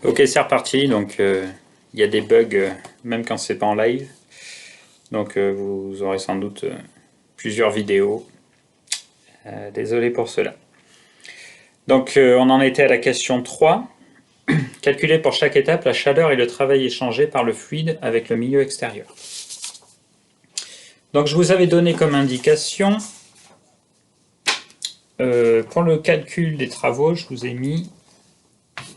Ok, c'est reparti. Donc, il y a des bugs même quand c'est pas en live. Donc, vous aurez sans doute plusieurs vidéos. Désolé pour cela. Donc, on en était à la question 3. Calculer pour chaque étape la chaleur et le travail échangés par le fluide avec le milieu extérieur. Donc, je vous avais donné comme indication, pour le calcul des travaux, je vous ai mis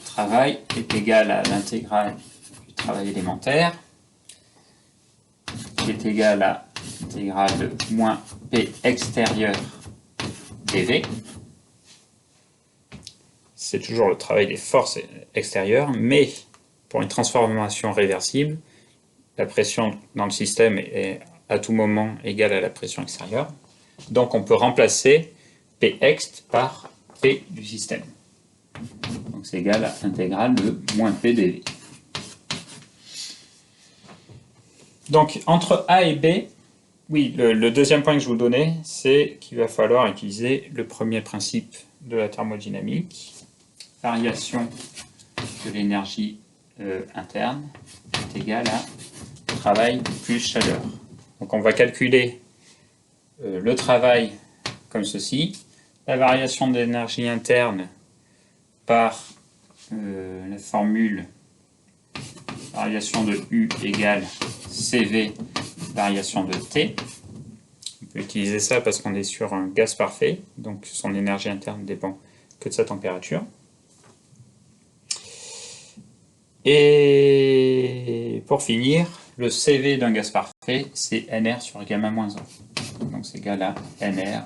travail est égal à l'intégrale du travail élémentaire, qui est égal à l'intégrale de moins P extérieur dV. C'est toujours le travail des forces extérieures, mais pour une transformation réversible, la pression dans le système est à tout moment égale à la pression extérieure. Donc on peut remplacer Px par P du système. Donc c'est égal à l'intégrale de moins P dV. Donc entre A et B, oui, le deuxième point que je vous donnais, c'est qu'il va falloir utiliser le premier principe de la thermodynamique. Variation de l'énergie interne est égale à travail plus chaleur. Donc on va calculer le travail comme ceci. La variation de l'énergie interne par la formule variation de U égale CV variation de T. On peut utiliser ça parce qu'on est sur un gaz parfait, donc son énergie interne ne dépend que de sa température. Et pour finir, le CV d'un gaz parfait, c'est NR sur gamma moins 1. Donc c'est égal à NR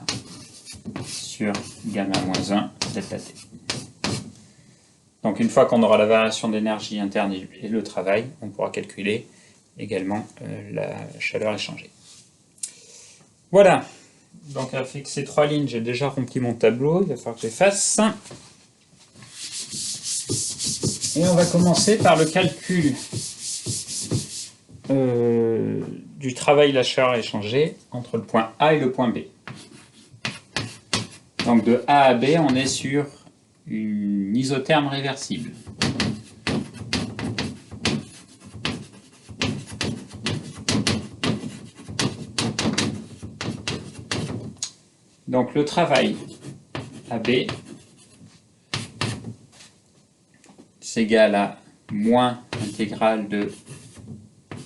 sur gamma moins 1 delta T. Donc une fois qu'on aura la variation d'énergie interne et le travail, on pourra calculer également la chaleur échangée. Voilà. Donc avec ces trois lignes, j'ai déjà rempli mon tableau. Il va falloir que j'efface. Et on va commencer par le calcul du travail, la chaleur échangée entre le point A et le point B. Donc de A à B, on est sur une isotherme réversible. Donc le travail AB, c'est égal à moins l'intégrale de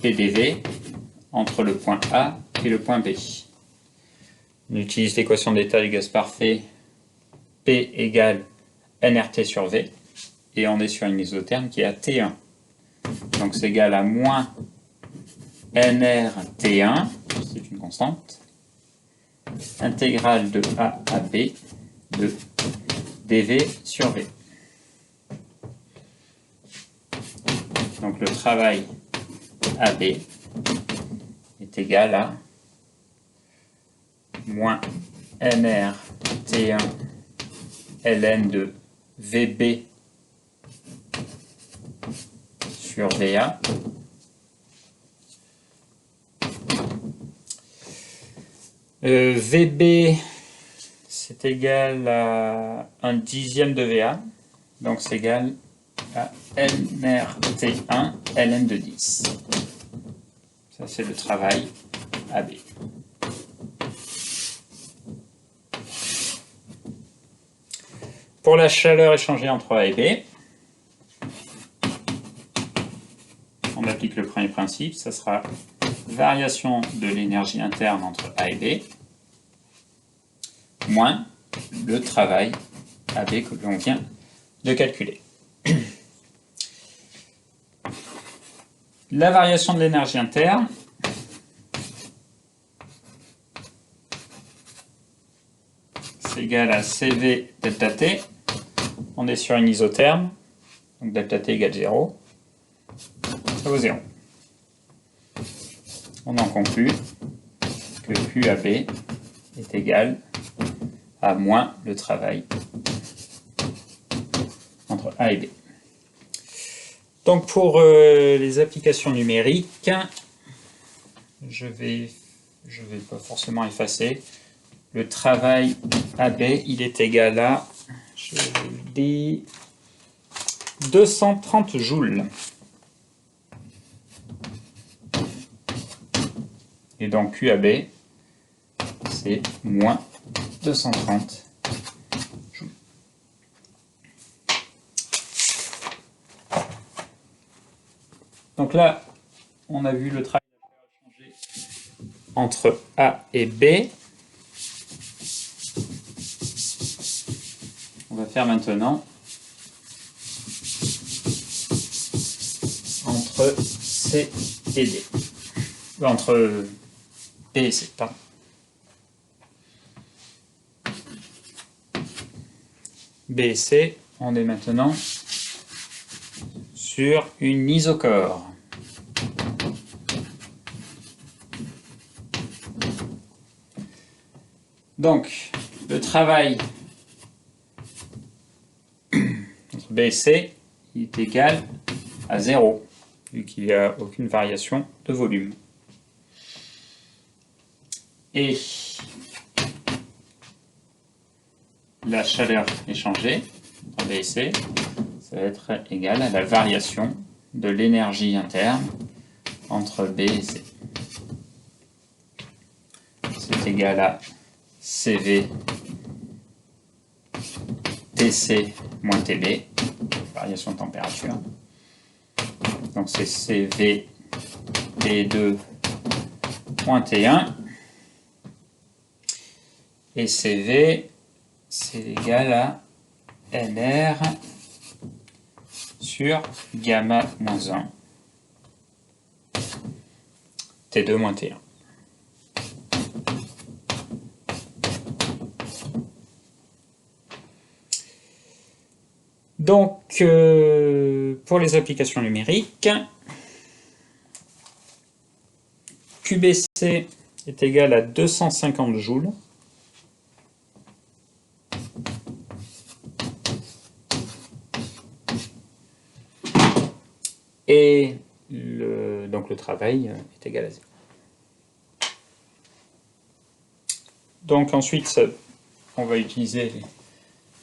PDV entre le point A et le point B. On utilise l'équation d'état du gaz parfait, P égale nRT sur V, et on est sur une isotherme qui est à T1. Donc c'est égal à moins nRT1, c'est une constante, intégrale de A à B de dV sur V. Donc le travail AB est égal à moins nRT1 ln de VB sur VA VB c'est égal à 1/10 de VA, donc c'est égal à nRT1 ln de 10. Ça c'est le travail AB. Pour la chaleur échangée entre A et B, on applique le premier principe, ça sera variation de l'énergie interne entre A et B, moins le travail AB que l'on vient de calculer. La variation de l'énergie interne, c'est égal à CV delta T. On est sur une isotherme, donc delta T égale 0. Ça vaut 0. On en conclut que QAB est égal à moins le travail entre A et B. Donc pour les applications numériques, je vais pas forcément effacer. Le travail AB, il est égal à, je vous le dis, 230 joules. Et donc QAB, c'est moins 230 joules. Donc là, on a vu le travail changer entre A et B. On va faire maintenant entre C et D. Entre B et C, pardon. B et C, on est maintenant sur une isochore. Donc, le travail entre B et C est égal à 0, vu qu'il n'y a aucune variation de volume. Et la chaleur échangée entre B et C, ça va être égal à la variation de l'énergie interne entre B et C. C'est égal à CV TC moins TB, variation de température. Donc c'est CV T2 moins T1. Et CV, c'est égal à NR sur gamma moins 1, T2 moins T1. Donc, pour les applications numériques, QBC est égal à 250 joules. Et donc le travail est égal à 0. Donc ensuite, on va utiliser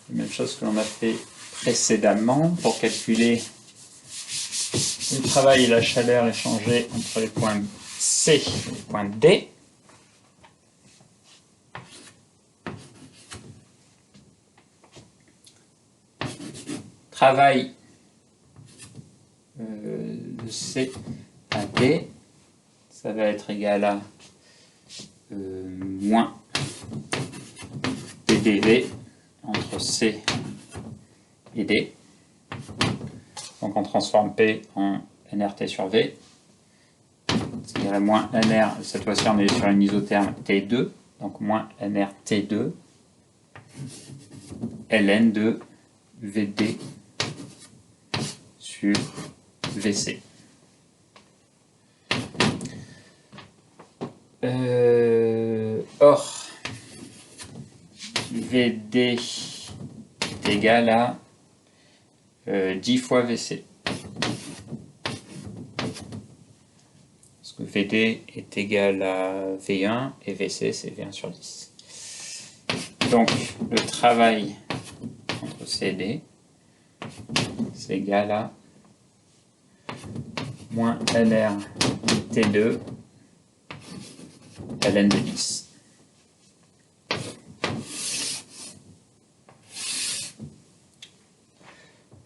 les mêmes choses que l'on a fait précédemment pour calculer le travail et la chaleur échangés entre les points C et les points D. Travail de C à D, ça va être égal à moins PdV entre C et D. Donc on transforme P en nRT sur V. C'est égal à moins nR, cette fois-ci on est sur une isotherme T2, donc moins nRT2 ln de VD sur VC. Or, VD est égal à 10 fois VC. Parce que VD est égal à V1 et VC c'est V1 sur 10. Donc le travail entre C et D, c'est égal à moins NR T2 ln de 10.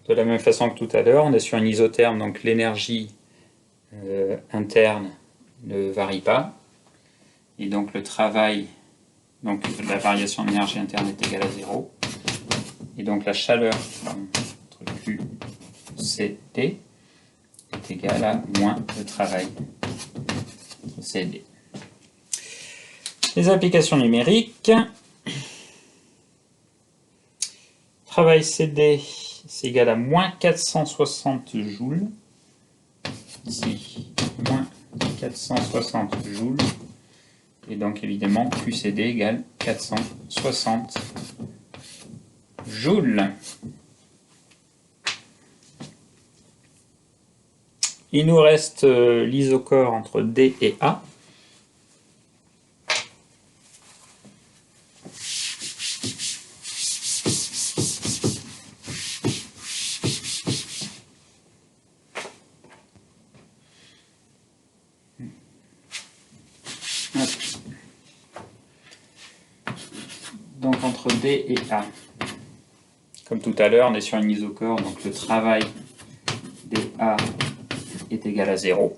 De la même façon que tout à l'heure, on est sur une isotherme, donc l'énergie interne ne varie pas. Et donc le travail, donc la variation d'énergie interne est égale à 0. Et donc la chaleur entre Q, C, D est égale à moins le travail entre C et D. Les applications numériques. Travail CD, c'est égal à moins 460 joules. Ici, moins 460 joules. Et donc évidemment, QCD égale 460 joules. Il nous reste l'isochore entre D et A. entre D et A. Comme tout à l'heure, on est sur une isochore, donc le travail dA est égal à 0.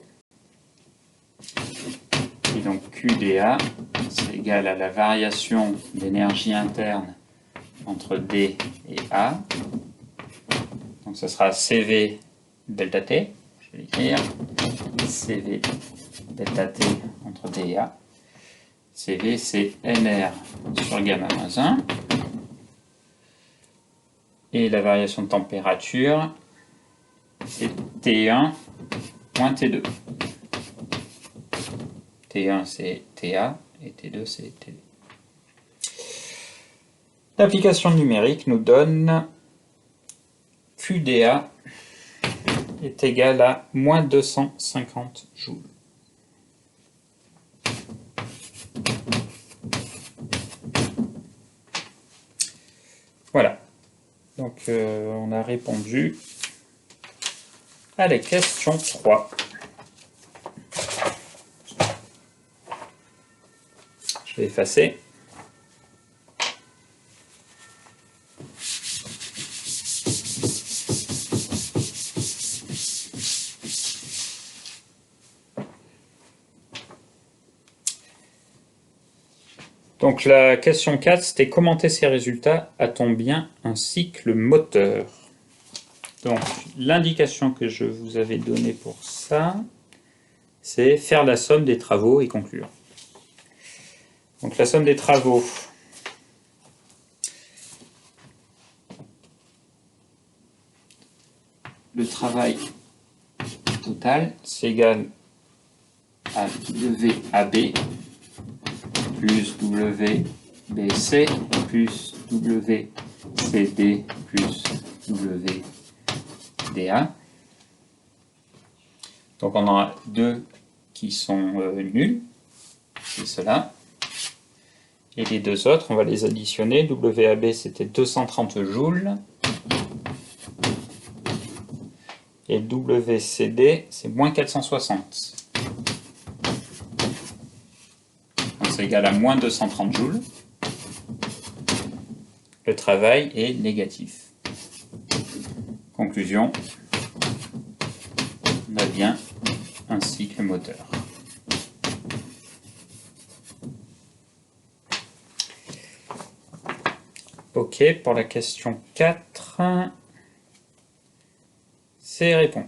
Et donc QdA, c'est égal à la variation d'énergie interne entre D et A. Donc ce sera CV delta T. Je vais l'écrire. CV delta T entre D et A. CV, c'est NR sur gamma moins 1. Et la variation de température, c'est T1 moins T2. T1, c'est TA, et T2, c'est T2. L'application numérique nous donne QdA est égal à moins 250 joules. Voilà. Donc on a répondu à la question 3. Je vais effacer. Donc la question 4, c'était commenter ces résultats, a-t-on bien un cycle moteur? Donc l'indication que je vous avais donnée pour ça, c'est faire la somme des travaux et conclure. Donc la somme des travaux, le travail total, c'est égal à WAB plus WBC plus WCD plus WDA. Donc on en a deux qui sont nuls, c'est cela. Et les deux autres, on va les additionner. WAB, c'était 230 joules. Et WCD, c'est moins 460. Donc c'est égal à moins 230 joules. Le travail est négatif. Conclusion, on a bien un cycle moteur. Ok, pour la question 4, c'est répondu.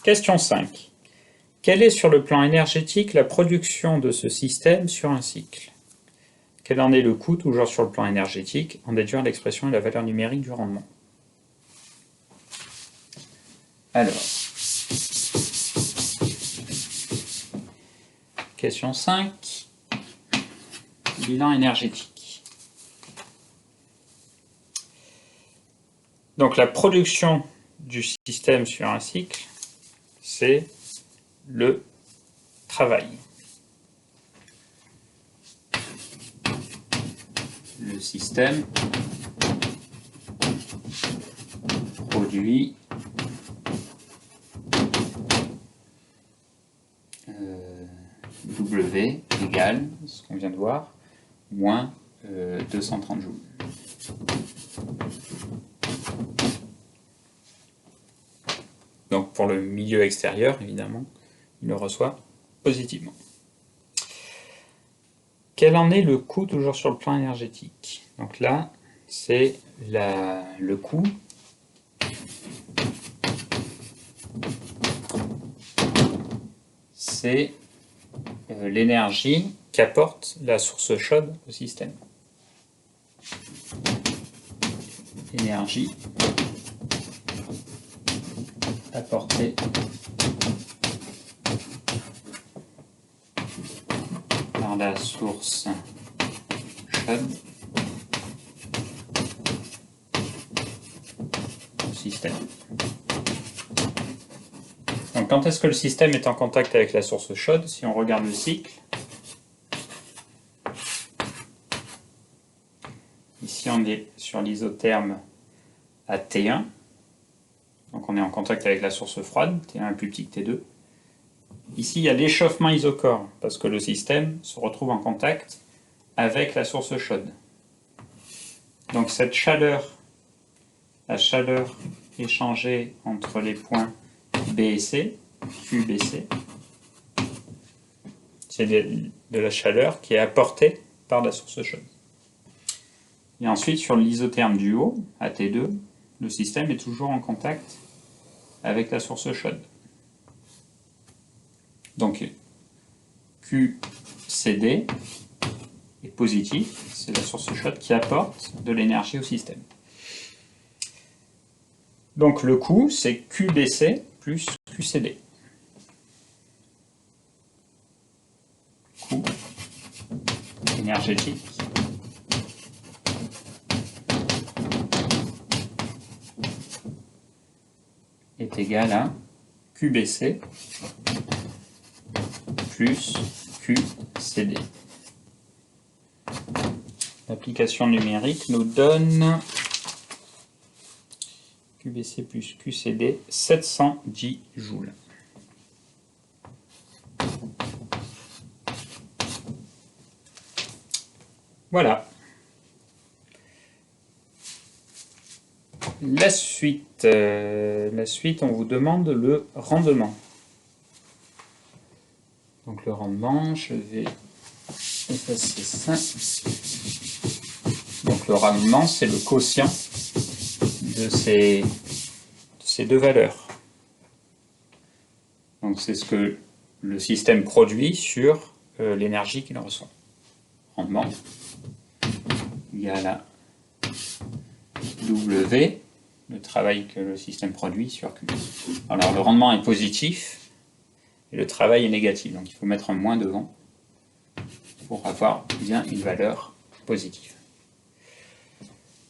Question 5. Quelle est sur le plan énergétique la production de ce système sur un cycle? Quel en est le coût, toujours sur le plan énergétique, en déduire l'expression et la valeur numérique du rendement? Alors, question 5, bilan énergétique. Donc la production du système sur un cycle, c'est le travail. Le système produit W égale, ce qu'on vient de voir, moins 230 joules. Donc pour le milieu extérieur, évidemment, il le reçoit positivement. Quel en est le coût, toujours sur le plan énergétique? Donc là, c'est le coût c'est l'énergie qu'apporte la source chaude au système. Énergie apportée par la source chaude au système. Donc quand est-ce que le système est en contact avec la source chaude? Si on regarde le cycle, ici on est sur l'isotherme à T1, donc on est en contact avec la source froide, T1 est plus petit que T2. Ici il y a l'échauffement isochore, parce que le système se retrouve en contact avec la source chaude. Donc cette chaleur, la chaleur échangée entre les points B et C, Q, B, C, c'est de la chaleur qui est apportée par la source chaude. Et ensuite, sur l'isotherme du haut, à T2, le système est toujours en contact avec la source chaude. Donc, QCD est positif, c'est la source chaude qui apporte de l'énergie au système. Donc le coût, c'est QBC plus QCD. Coût énergétique est égal à QBC plus QCD. L'application numérique nous donne QBC plus QCD 710 joules. Voilà. La suite, on vous demande le rendement. Donc le rendement, je vais effacer ça. Donc le rendement, c'est le quotient de ces deux valeurs. Donc c'est ce que le système produit sur l'énergie qu'il reçoit. Rendement égal à W, le travail que le système produit sur Q. Alors le rendement est positif et le travail est négatif, donc il faut mettre un moins devant pour avoir bien une valeur positive.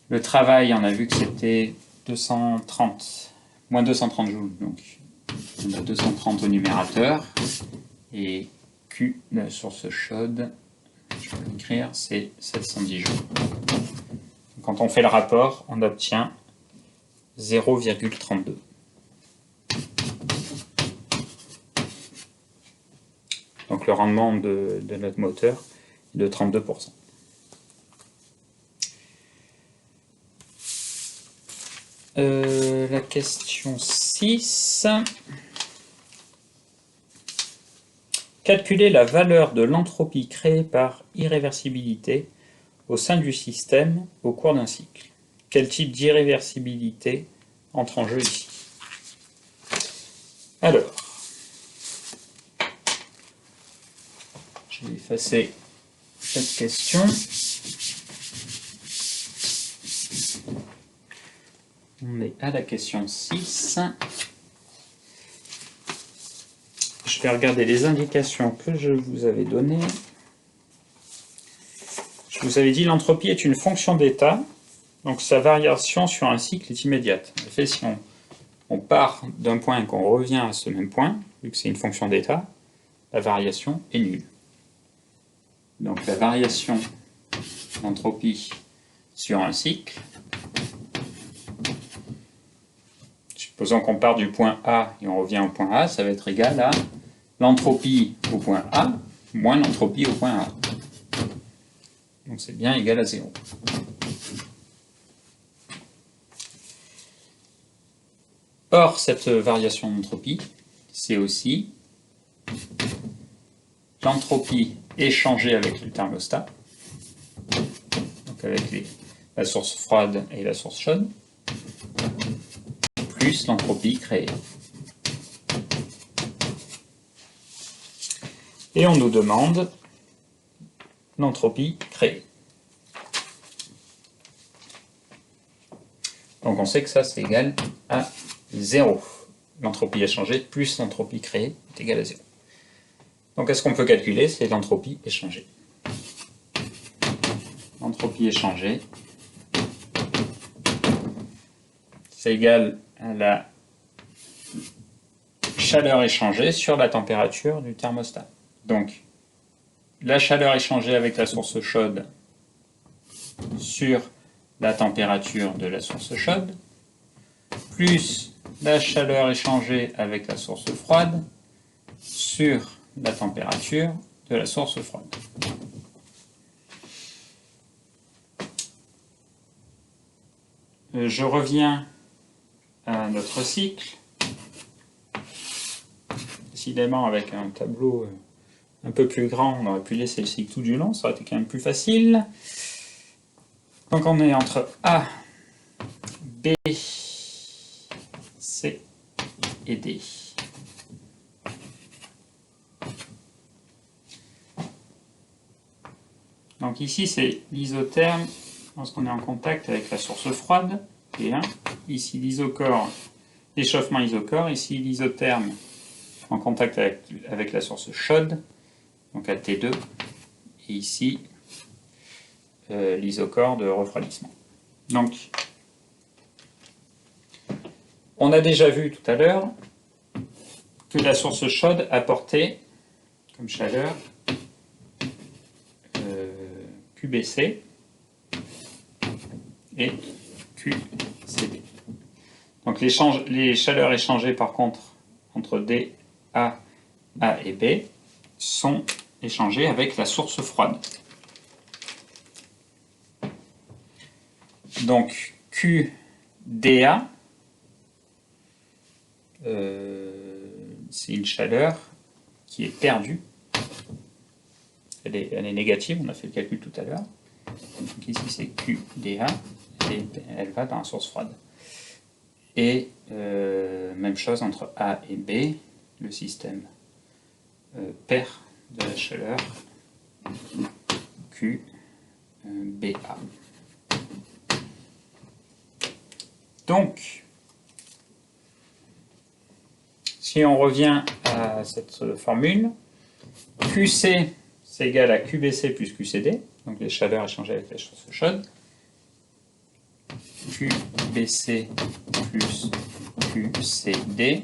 Le travail, on a vu que c'était moins 230 joules, donc on a 230 au numérateur, et Q, la source chaude, je peux l'écrire, c'est 710 joules. Quand on fait le rapport, on obtient 0,32. Donc le rendement de notre moteur est de 32%. La question 6. Calculer la valeur de l'entropie créée par irréversibilité au sein du système au cours d'un cycle. Quel type d'irréversibilité entre en jeu ici? Alors, je vais effacer cette question. On est à la question 6. Je vais regarder les indications que je vous avais données. Je vous avais dit l'entropie est une fonction d'état, donc sa variation sur un cycle est immédiate. En effet, si on part d'un point et qu'on revient à ce même point, vu que c'est une fonction d'état, la variation est nulle. Donc la variation d'entropie sur un cycle, supposons qu'on part du point A et on revient au point A, ça va être égal à l'entropie au point A moins l'entropie au point A. Donc c'est bien égal à 0. Or, cette variation d'entropie, c'est aussi l'entropie échangée avec le thermostat, donc avec la source froide et la source chaude, plus l'entropie créée. Et on nous demande l'entropie créée. Donc on sait que ça c'est égal à 0. L'entropie échangée plus l'entropie créée est égal à 0. Donc est-ce qu'on peut calculer? C'est l'entropie échangée. L'entropie échangée, c'est égal à la chaleur échangée sur la température du thermostat. Donc la chaleur échangée avec la source chaude sur la température de la source chaude, plus la chaleur échangée avec la source froide sur la température de la source froide. je reviens à notre cycle. Décidément, avec un tableau un peu plus grand, on aurait pu laisser le cycle tout du long, ça aurait été quand même plus facile. Donc on est entre A, B, C et D. Donc ici c'est l'isotherme lorsqu'on est en contact avec la source froide, T1. Ici l'isocore, l'échauffement isocore. Ici l'isotherme en contact avec la source chaude, donc à T2. Et ici l'isocore de refroidissement. Donc on a déjà vu tout à l'heure que la source chaude apportait comme chaleur QBC et QCD. Donc les chaleurs échangées par contre entre D, A et B sont échangées avec la source froide. Donc QDA, c'est une chaleur qui est perdue. Elle est négative, on a fait le calcul tout à l'heure. Donc ici c'est QDA, et elle va dans la source froide. Et même chose entre A et B, le système perd de la chaleur QBA. Donc, si on revient à cette formule, QC c'est égal à QBC plus QCD, donc les chaleurs échangées avec la source chaude. QBC plus QCD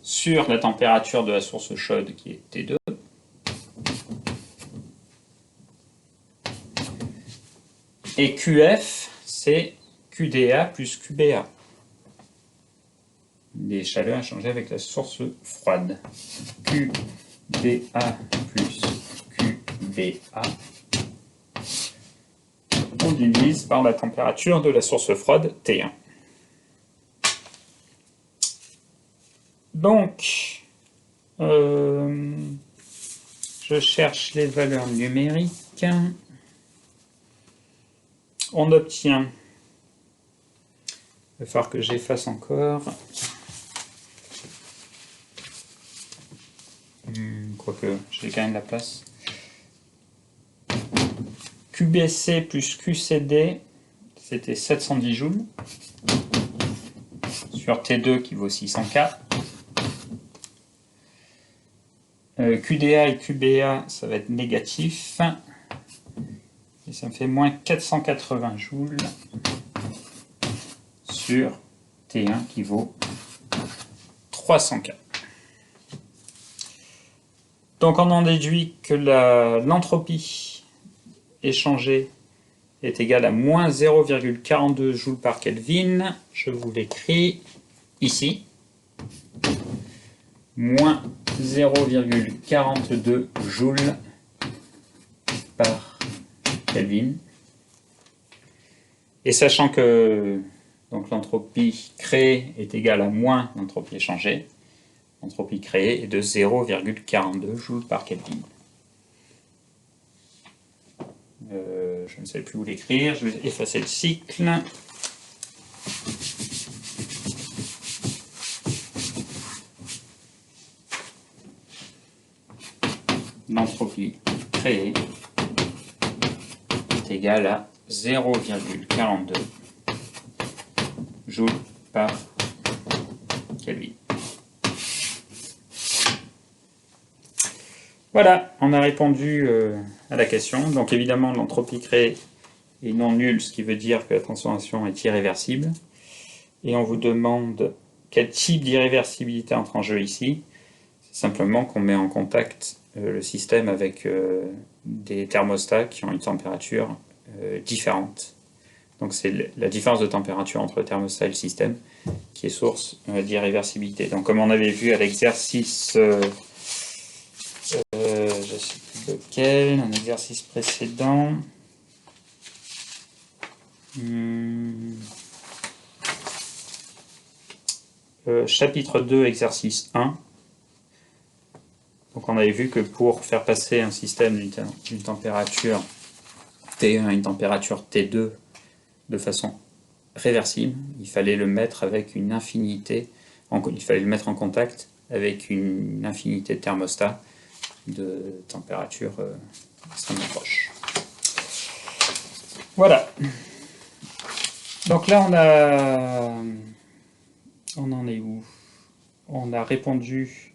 sur la température de la source chaude qui est T2. Et QF, c'est QDA plus QBA. Les chaleurs échangées avec la source froide. QDA plus QBA. On divise par la température de la source froide T1. Donc, je cherche les valeurs numériques. On obtient, il va falloir que j'efface encore, quoique j'ai quand même la place. QBC plus QCD, c'était 710 joules, sur T2 qui vaut 600K. QDA et QBA, ça va être négatif. Et ça me fait moins 480 joules sur T1 qui vaut 300K. Donc on en déduit que l'entropie échangée est égale à moins 0,42 joules par Kelvin. Je vous l'écris ici. Moins 0,42 joules par Kelvin. Et sachant que l'entropie créée est égale à moins l'entropie échangée, l'entropie créée est de 0,42 joules par Kelvin. Je ne sais plus où l'écrire, je vais effacer le cycle. L'entropie créée est égale à 0,42 joules par Kelvin. Voilà, on a répondu à la question. Donc évidemment, l'entropie créée est non nulle, ce qui veut dire que la transformation est irréversible. Et on vous demande quel type d'irréversibilité entre en jeu ici. C'est simplement qu'on met en contact le système avec des thermostats qui ont une température différente. Donc c'est la différence de température entre le thermostat et le système qui est source d'irréversibilité. Donc comme on avait vu à l'exercice, je ne sais plus lequel, un exercice précédent, chapitre 2, exercice 1. Donc on avait vu que pour faire passer un système d'une température T1 à une température T2 de façon réversible, il fallait le mettre avec une infinité, il fallait le mettre en contact avec une infinité de thermostats de température extrêmement proche. Voilà. Donc là on en est où? On a répondu